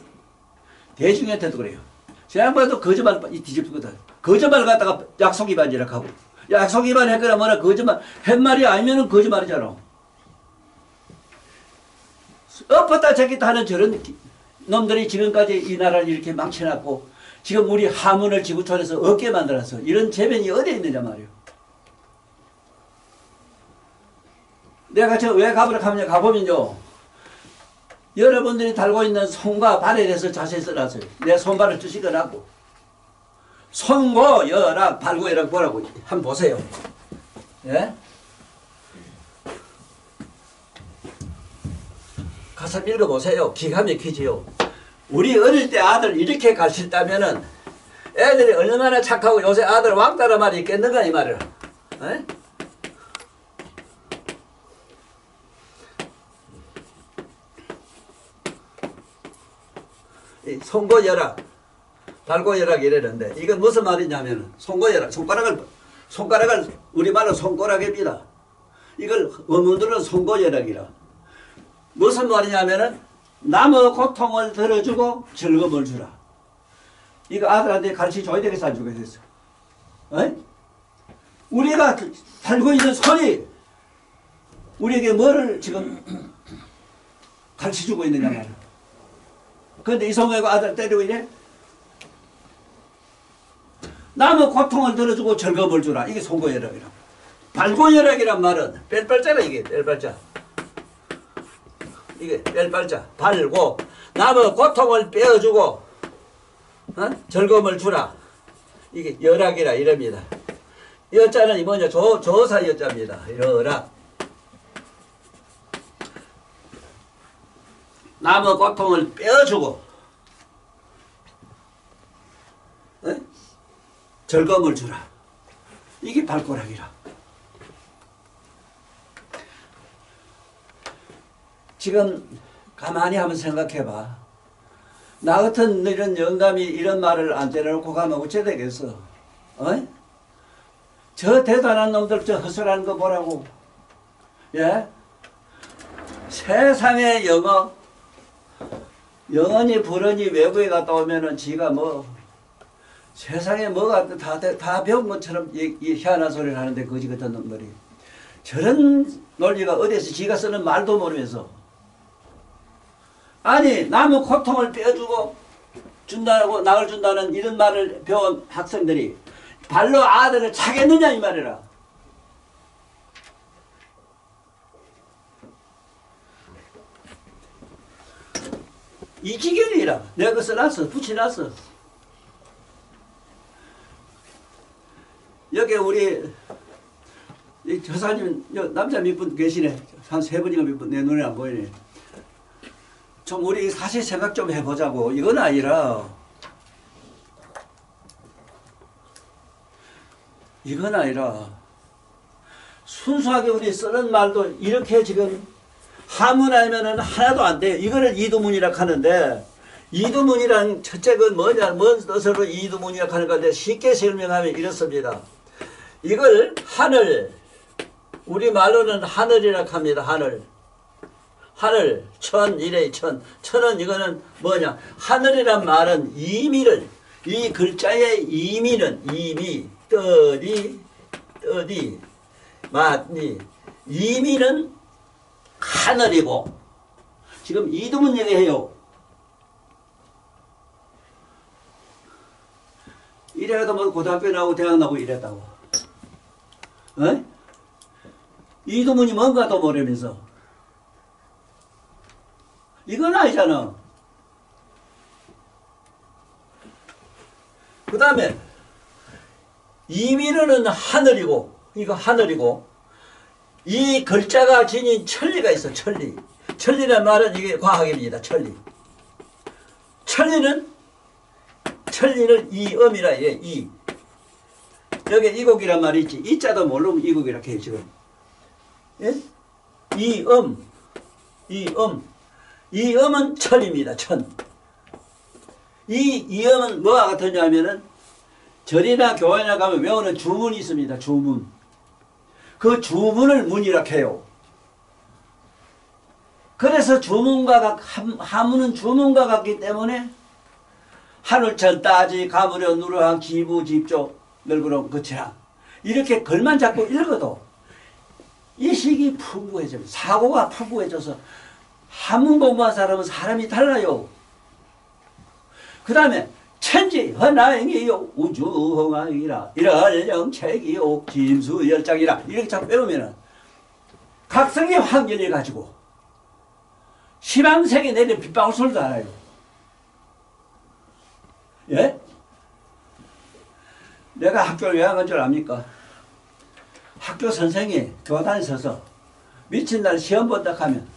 대중한테도 그래요. 제 양반도 거짓말 뒤집거든. 거짓말 갖다가 약속 위반이라고 하고. 약속 위반했거나 뭐나 거짓말 햇말이 아니면은 거짓말이잖아. 엎었다 저기다 하는 저런 놈들이 지금까지 이 나라를 이렇게 망쳐놨고 지금 우리 하문을 지구촌에서 없게 만들어서 이런 재변이 어디에 있느냐 말이에요. 내가 저 왜 가보면요. 여러분들이 달고 있는 손과 발에 대해서 자세히 써놨어요. 내 손발을 주시거나고 손고 여락 발고 여락 보라고 한번 보세요. 예? 가서 읽어보세요. 기가 막히지요. 우리 어릴 때 아들 이렇게 가르쳤다면은 애들이 얼마나 착하고 요새 아들 왕따라 말이 있겠는가 이 말이야. 에? 송고열악, 발고열악 이랬는데 이건 무슨 말이냐면 송고열악, 손가락을 우리말로 손가락입니다. 이걸 어머니들은 송고열악이라. 무슨 말이냐면은 남의 고통을 들어주고 즐거움을 주라. 이거 아들한테 가르쳐줘야 되겠어 안 주겠어? 우리가 달고 있는 손이 우리에게 뭐를 지금 가르쳐주고 있느냐 말이야. 그런데 이 성애가 아들 때리고 이래? 남의 고통을 들어주고 즐거움을 주라. 이게 송고열악이라. 발고열악이란 말은 뺄발자라 이게 뺄발자. 이게 뺄발자. 발고 남의 고통을 빼어주고 즐거움을 주라. 이게 열악이라 이럽니다. 여자는 뭐냐? 조사 여자입니다. 열악. 남의 고통을 빼어주고 즐거움을 주라. 이게 발고락이라. 지금 가만히 한번 생각해봐. 나 같은 이런 영감이 이런 말을 안 때려놓고 가면 어째 되겠어? 저 대단한 놈들 저 허술한 거 보라고. 예? 세상의 영원히 불언이 외국에 갔다 오면은 지가 뭐 세상에 뭐가 다 배운 것처럼 이 희한한 소리를 하는데 거지 같은 놈들이 저런 논리가 어디서 지가 쓰는 말도 모르면서 아니 남의 고통을 빼어주고 준다고 낙을 준다는 이런 말을 배운 학생들이 발로 아들을 차겠느냐 이 말이라. 이 지경이라. 내가 그거 써놨어. 붙여놨어. 여기 우리 이 저사님 남자 몇 분 계시네. 한 3분인가 몇 분 내 눈에 안 보이네. 좀 우리 사실 생각 좀 해보자고. 이건 아니라 순수하게 우리 쓰는 말도 이렇게 지금 하문 아니면은 하나도 안 돼요. 이거를 이두문이라고 하는데, 이두문이란 첫째 건 뭐냐, 뭔 뜻으로 이두문이라고 하는 건데, 쉽게 설명하면 이렇습니다. 이걸 하늘, 우리 말로는 하늘이라고 합니다. 하늘. 하늘, 천, 이래, 천. 천은 이거는 뭐냐, 하늘이란 말은 이미를, 이 글자의 이미는, 이미, 떠디, 맞니, 이미는 하늘이고, 지금 이두문 얘기해요. 이래도 뭐 고등학교 나오고 대학 나오고 이랬다고. 어? 이두문이 뭔가도 모르면서. 이건 아니잖아. 그 다음에 이미는 하늘이고, 이거 하늘이고, 이 글자가 지닌 천리가 있어. 천리. 천리란 말은 이게 과학입니다. 천리. 천리는 이음이라 해. 이. 여기 이곡이란 말이 있지. 이자도 모르면 이곡이라 해요. 지금. 예? 이음. 이음은 천입니다. 천. 이음은 뭐와 같으냐 하면은 절이나 교회나 가면 외우는 주문이 있습니다. 주문. 그 주문을 문이라 해요. 그래서 주문과 하문은 주문과 같기 때문에 하늘천 따지 가무려 누르한 기부 집조 널그러 거치라 이렇게 글만 자꾸 읽어도 이식이 풍부해져요. 사고가 풍부해져서 한문 공부한 사람은 사람이 달라요. 그 다음에 천지 헌화행이요 우주흥왕이라 이럴 영책이요 김수열장이라 이렇게 자꾸 배우면은 각성의 확률을 가지고 시방색에 내린 빗방울 소리도 알아요. 예? 내가 학교를 왜 안 간 줄 압니까? 학교 선생이 교단에 서서 미친 날 시험 본다 하면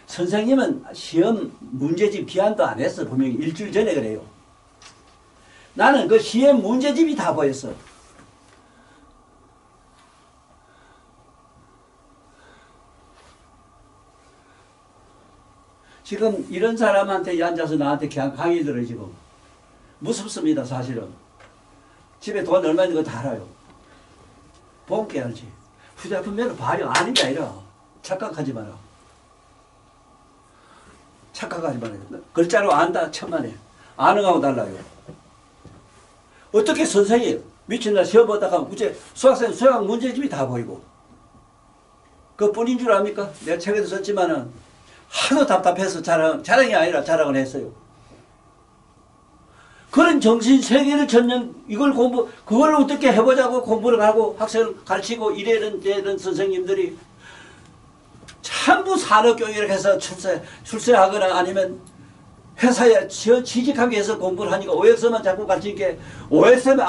선생님은 시험 문제집 기한도 안 했어. 분명히 일주일 전에 그래요. 나는 그 시험 문제집이 다 보였어. 지금 이런 사람한테 앉아서 나한테 강의 들어요. 지금 무섭습니다. 사실은 집에 돈 얼마 있는 거 다 알아요. 본게 알지. 휴대폰 매로 발효 아닌 게 아니라 착각하지 마라. 착각하지 말아요. 글자로 안다 천만에. 아는 거하고 달라요. 어떻게 선생님 미친날 시험 보다가 수학생 수학 문제집이 다 보이고 그뿐인 줄 압니까? 내가 책에도 썼지만은 하도 답답해서 자랑이 아니라 자랑을 했어요. 그런 정신 세계를 전년 이걸 그걸 어떻게 해보자고 공부를 하고 학생을 가르치고 이래는 선생님들이 전부 산업교육을 해서 출세하거나 아니면 회사에 취직하기 위해서 공부를 하니까 OX만 자꾸 가르치게 OX만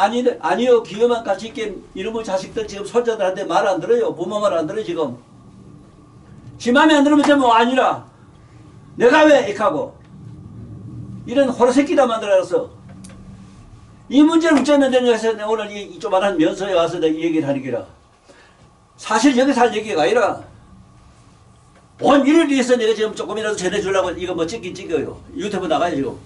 아니요 기업만 가르치게 이놈의 자식들 지금 손자들한테 말 안 들어요. 부모 말 안 들어요. 지금 지 맘에 안 들으면 뭐 아니라 내가 왜 이렇게 하고 이런 호러새끼다 만들어서 이 문제를 어쩌면 되냐 해서 오늘 이 조만한 면서에 와서 내가 이 얘기를 하니까 사실 여기서 할 얘기가 아니라 본 일을 위해서 내가 지금 조금이라도 전해주려고 이거 뭐 찍긴 찍어요. 유튜브 나가요 지금.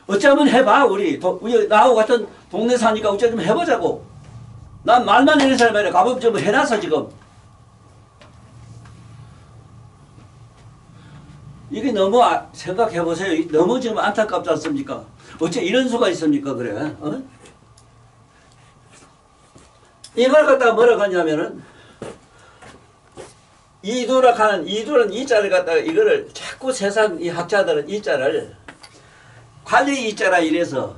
어쩌면 해봐. 우리 나하고 같은 동네 사니까 어쩌 좀 해보자고. 난 말만 하는 사람이 아니라 가보면 좀 해놨어 지금. 이게 너무 생각해보세요. 너무 지금 안타깝지 않습니까? 어째 이런 수가 있습니까? 그래. 어? 이걸 갖다가 뭐라고 하냐면은 이두는 이자를 갖다가 이거를 자꾸 세상 이 학자들은 이자를 관리 이자라 이래서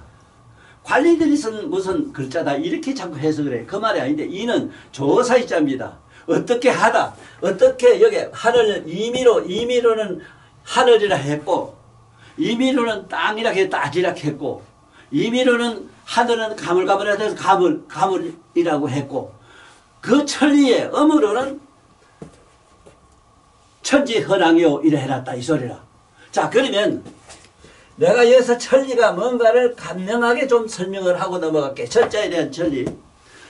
관리들이 쓴 무슨 글자다 이렇게 자꾸 해석을 해. 그 말이 아닌데 이는 조사 이자입니다. 어떻게 하다. 어떻게 여기 하늘 임의로는 하늘이라 했고 임의로는 땅이라 따지라 했고 임의로는 하늘은 가물가물하다 해서 가물이라고 했고 그 천리에 음으로는 천지헌왕이요 이래 해놨다 이 소리라. 자 그러면 내가 여기서 천리가 뭔가를 간명하게 좀 설명을 하고 넘어갈게. 천자에 대한 천리.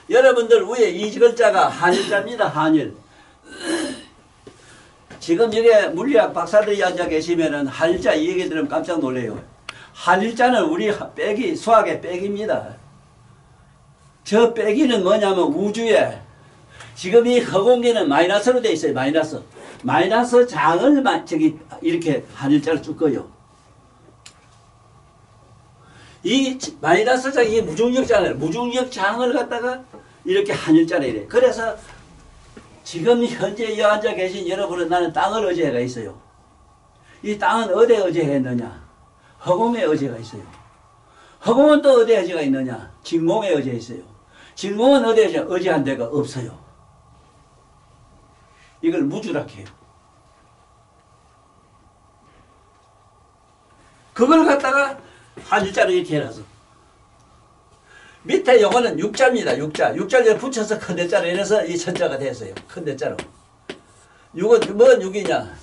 여러분들 위에 이 글자가 한일자입니다. 한일. 지금 여기 물리학 박사들이 앉아 계시면은 한일자 이 얘기 들으면 깜짝 놀래요. 한일자는 우리 빼기, 수학의 빼기입니다. 저 빼기는 뭐냐면 우주에 지금 이 허공계는 마이너스로 되어 있어요. 마이너스. 마이너스 장을 저기 이렇게 한일자로 쭉 꺼요. 이 마이너스 장, 이 무중력 장을, 무중력 장을 갖다가 이렇게 한일자로 이래. 그래서 지금 현재 여 앉아 계신 여러분은 나는 땅을 의지해가 있어요. 이 땅은 어디에 의지했느냐? 허공에 의지가 있어요. 허공은 또 어디에 의지가 있느냐? 직몽에 의지해 있어요. 직몽은 어디에 의지한 데가 없어요. 이걸 무주라고 해요. 그걸 갖다가 한일자로 이렇게 해놔서 밑에 요거는 육자입니다. 육자. 육자를 붙여서 큰 대자로 이래서 이 천자가 됐어요. 큰 대자로. 육은 뭔 육이냐?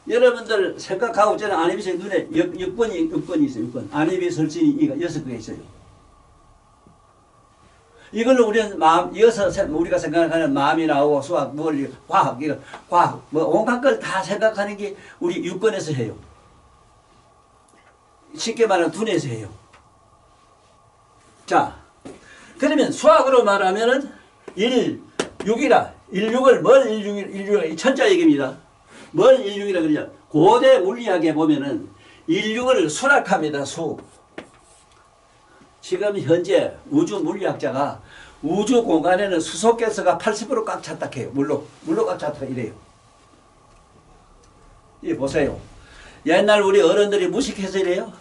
여러분들 생각하고 저는 안입이 눈에 6번이 있어요. 6번. 안입이 설진이 6개 있어요. 이걸로 우리는 마음, 이어서 우리가 생각하는 마음이 나오고 수학, 물리, 과학, 이거, 과학, 뭐 온갖 걸 다 생각하는 게 우리 6번에서 해요. 쉽게 말하면 두뇌에서 해요. 자, 그러면 수학으로 말하면은 1, 6이라. 1, 6을 뭘 1, 6, 1, 6, 이 천자 얘기입니다. 뭘 1, 6이라 그러냐. 고대 물리학에 보면은 1, 6을 수락합니다. 수. 지금 현재 우주 물리학자가 우주 공간에는 수소가스가 80% 꽉 찼다 해요. 물로 꽉 찼다 이래요. 이 보세요. 옛날 우리 어른들이 무식해서 이래요.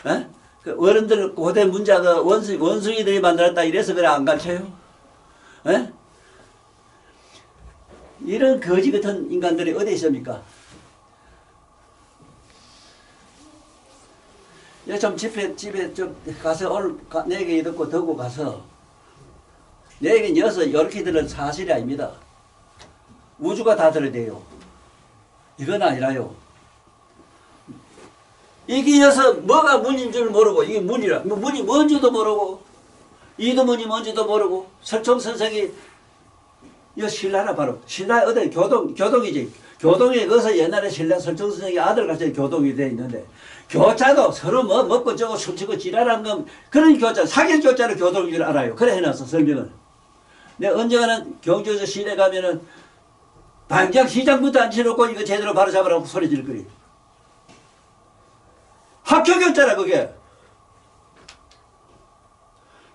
에? 그 어른들 고대 문자가 원숭이들이 만들었다 이래서 그래 안 가르쳐요? 에? 이런 거지 같은 인간들이 어디 있습니까? 좀 집에 좀 가서 오늘 내 얘기 듣고 듣고 가서 내 얘기는 여기서 이렇게 들은 사실이 아닙니다. 우주가 다 들어대요. 이건 아니라요. 이게 여서 뭐가 문인 줄 모르고 이게 문이라 문이 뭔지도 모르고 이도문이 뭔지도 모르고 설총 선생이 이 신라라 바로 신라 어디 교동이지. 교동에 거기서 옛날에 신라 설총 선생이 아들 같이 교동이 돼 있는데 교자도 서로 뭐 먹고 저거 숨치고 지랄한 건 그런 교자 사기 교자로 교동인 줄 알아요. 그래 해놨어 설명을. 내가 언젠가는 경주에서 시내 가면은 당장 시장부터 앉혀놓고 이거 제대로 바로 잡으라고 소리 지를 거리. 학교 교자라 그게.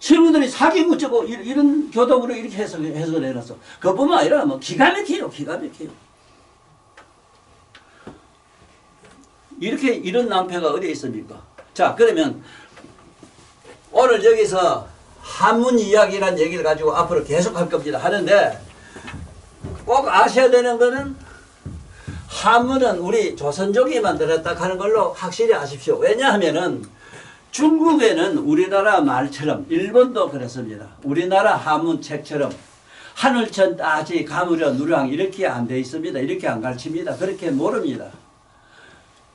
친구들이 사기고 저거 이런 교동으로 이렇게 해석을 해놨어. 그것뿐만 아니라 뭐 기가 막혀요. 기가 막혀요. 이렇게 이런 낭패가 어디에 있습니까? 자, 그러면 오늘 여기서 한문 이야기란 얘기를 가지고 앞으로 계속 할 겁니다. 하는데 꼭 아셔야 되는 거는 한문은 우리 조선족이 만들었다 하는 걸로 확실히 아십시오. 왜냐하면은 중국에는 우리나라 말처럼 일본도 그렇습니다. 우리나라 한문 책처럼 하늘천 따지 가무려 누랑 이렇게 안 돼 있습니다. 이렇게 안 가르칩니다. 그렇게 모릅니다.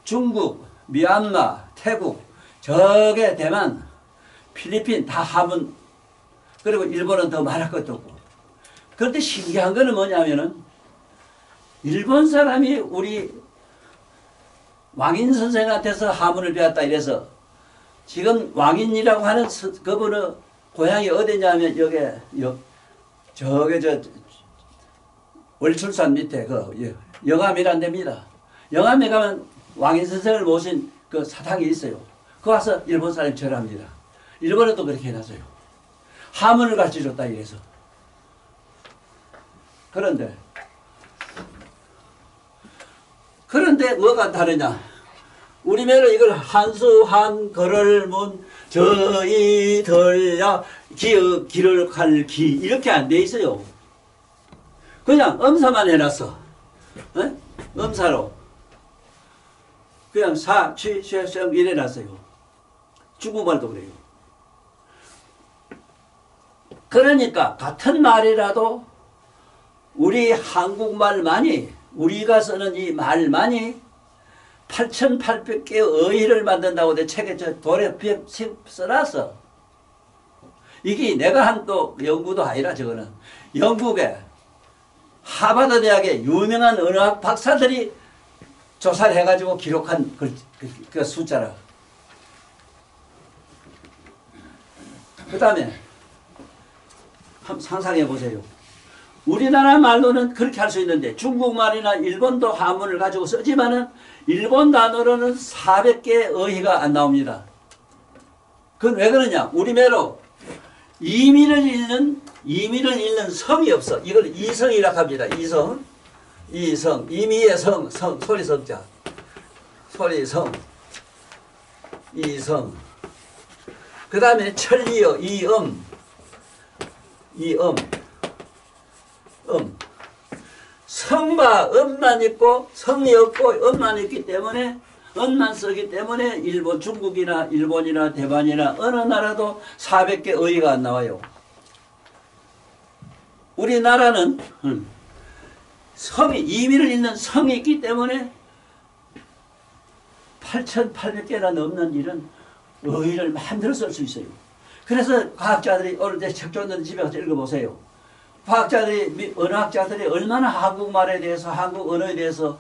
중국, 미얀마, 태국, 저게 대만, 필리핀 다 한문 그리고 일본은 더 말할 것도 없고. 그런데 신기한 거는 뭐냐면은 일본 사람이 우리 왕인 선생한테서 한문을 배웠다 이래서 지금 왕인이라고 하는 그분은 고향이 어디냐면 저게 월출산 밑에 그 영암이란 데입니다. 영암에 가면 왕인 선생을 모신 그 사당이 있어요. 그 와서 일본 사람이 절합니다. 일본에도 그렇게 해놨어요. 한문을 가르쳐줬다 이래서. 그런데 뭐가 다르냐? 우리면은 이걸 한수, 한, 걸을, 문, 저이, 덜야, 기역, 기를 갈, 기 이렇게 안 돼 있어요. 그냥 음사만 해놨어. 에? 음사로. 그냥 사, 취, 쉐, 쉐 이래놨어요. 중국말도 그래요. 그러니까 같은 말이라도 우리 한국말만이 우리가 쓰는 이 말만이 8,800개의 어휘를 만든다고 내 책에 저 돌에 써놨어. 이게 내가 한 또 연구도 아니라 저거는 영국의 하버드 대학의 유명한 언어학 박사들이 조사를 해가지고 기록한 그 숫자라. 그 다음에 한번 상상해 보세요. 우리나라 말로는 그렇게 할 수 있는데 중국말이나 일본도 한문을 가지고 쓰지만은 일본 단어로는 400개의 어휘가 안 나옵니다. 그건 왜 그러냐? 우리말로 이미를 읽는 성이 없어. 이걸 이성이라고 합니다. 이성, 이미의 성, 소리 성자, 소리 성, 이성. 그 다음에 천리어, 성과 음만 있고 성이 없고 음만 있기 때문에 음만 쓰기 때문에 일본, 중국이나 일본이나 대만이나 어느 나라도 400개 어휘가 안 나와요. 우리나라는 성이 이미를 읽는 성이 있기 때문에 8,800개나 넘는 이런 어휘를 만들어 쓸 수 있어요. 그래서 과학자들이 오늘 책 줬는데 집에 가서 읽어보세요. 과학자들이, 언어학자들이 얼마나 한국말에 대해서, 한국 언어에 대해서,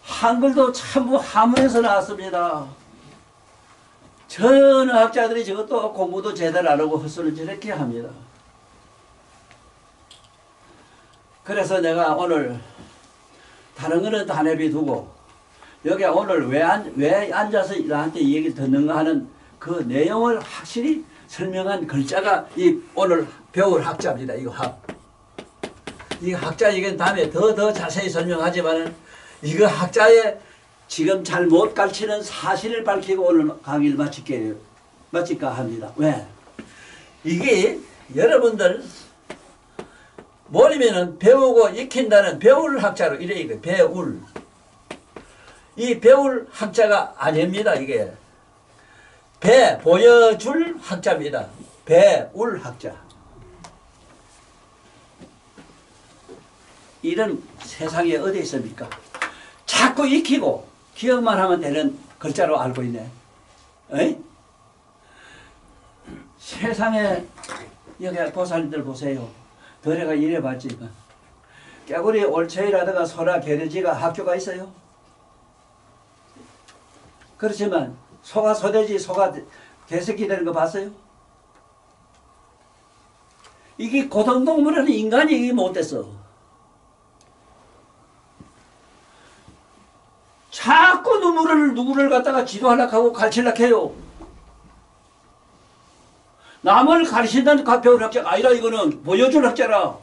한글도 전부 한문에서 나왔습니다. 저 언어학자들이 저것도 공부도 제대로 안 하고 헛소리를 저렇게 합니다. 그래서 내가 오늘 다른 거는 다 내비두고 여기 오늘 왜 앉아서 나한테 이 얘기를 듣는가 하는 그 내용을 확실히 설명한 글자가 이 오늘 배울 학자입니다. 이거 이 학자 얘기는 다음에 더 자세히 설명하지만은 이거 학자의 지금 잘 못 가르치는 사실을 밝히고 오늘 강의를 마칠까 합니다. 왜? 이게 여러분들 모르면은 배우고 익힌다는 배울 학자로 이래 이거 배울. 이 배울 학자가 아닙니다. 이게 보여줄 학자입니다. 배울 학자. 이런 세상에 어디 있습니까? 자꾸 익히고 기억만 하면 되는 글자로 알고 있네. 에이? 세상에 여기 보살님들 보세요. 더래가 이래봤지만 깨구리 올체이라든가 소라 게르지가 학교가 있어요. 그렇지만 소가 소돼지 소가 개새끼 되는 거 봤어요? 이게 고등동물은 인간이 이게 못됐어. 자꾸 누구를 갖다가 지도하려고 하고 가르치려고 해요. 남을 가르친다는 배울 학자가 아니라 이거는 보여줄 학자라.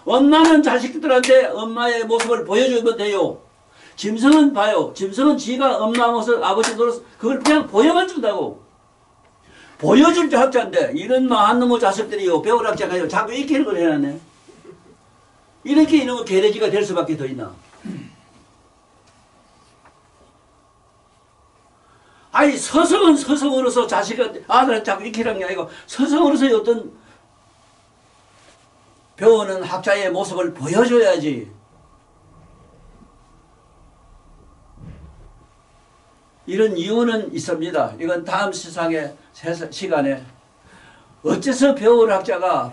엄마는 자식들한테 엄마의 모습을 보여주면 돼요. 짐승은 봐요. 짐승은 지가 엄마 모습, 아버지 노릇 그걸 그냥 보여만 준다고. 보여줄 학자인데 이런 많은 놈의 자식들이요. 배울 학자가요. 자꾸 익히는 걸 해놨네. 이렇게 이놈의 개돼지가 될 수밖에 더 있나. 아니 서성은 서성으로서 자식한테 아들한테 자꾸 익히라는 게 아니고 서성으로서 어떤 배우는 학자의 모습을 보여줘야지. 이런 이유는 있습니다. 이건 다음 시간에 어째서 배울 학자가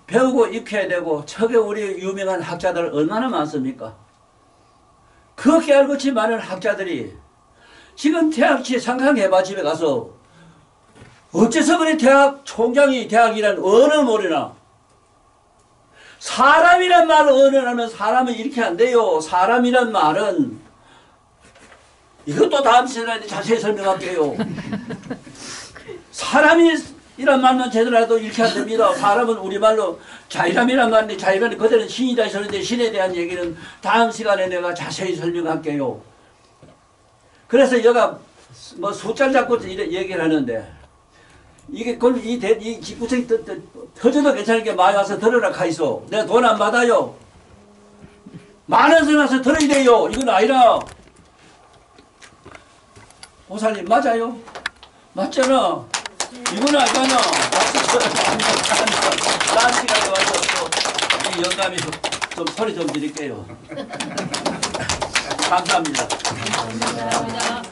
배우고 익혀야 되고 저게 우리 유명한 학자들 얼마나 많습니까? 그렇게 알고치 많은 학자들이 지금 대학치 상상해봐. 집에 가서 어째서 그래 대학 총장이 대학이란 언어 모르나. 사람이란 말을 언어라면 사람은 이렇게 안 돼요. 사람이란 말은 이것도 다음 시간에 자세히 설명할게요. 사람이란 말만 제대로 해도 이렇게 안 됩니다. 사람은 우리말로 자이람이란 말인데 자이람이 그대는 신이다 했었는데 신에 대한 얘기는 다음 시간에 내가 자세히 설명할게요. 그래서 여가 뭐 숫자를 잡고 얘기를 하는데 이게 이 집구석이 터져도 괜찮으니까 많이 와서 들으라 카이소. 내가 돈 안 받아요. 많은 선 와서 들어야 돼요. 이건 아니라. 보살님 맞아요? 맞잖아. 이건 알잖아. 다음 시간에 와서 또 이 영감이 좀 소리 좀 드릴게요. 감사합니다. 감사합니다.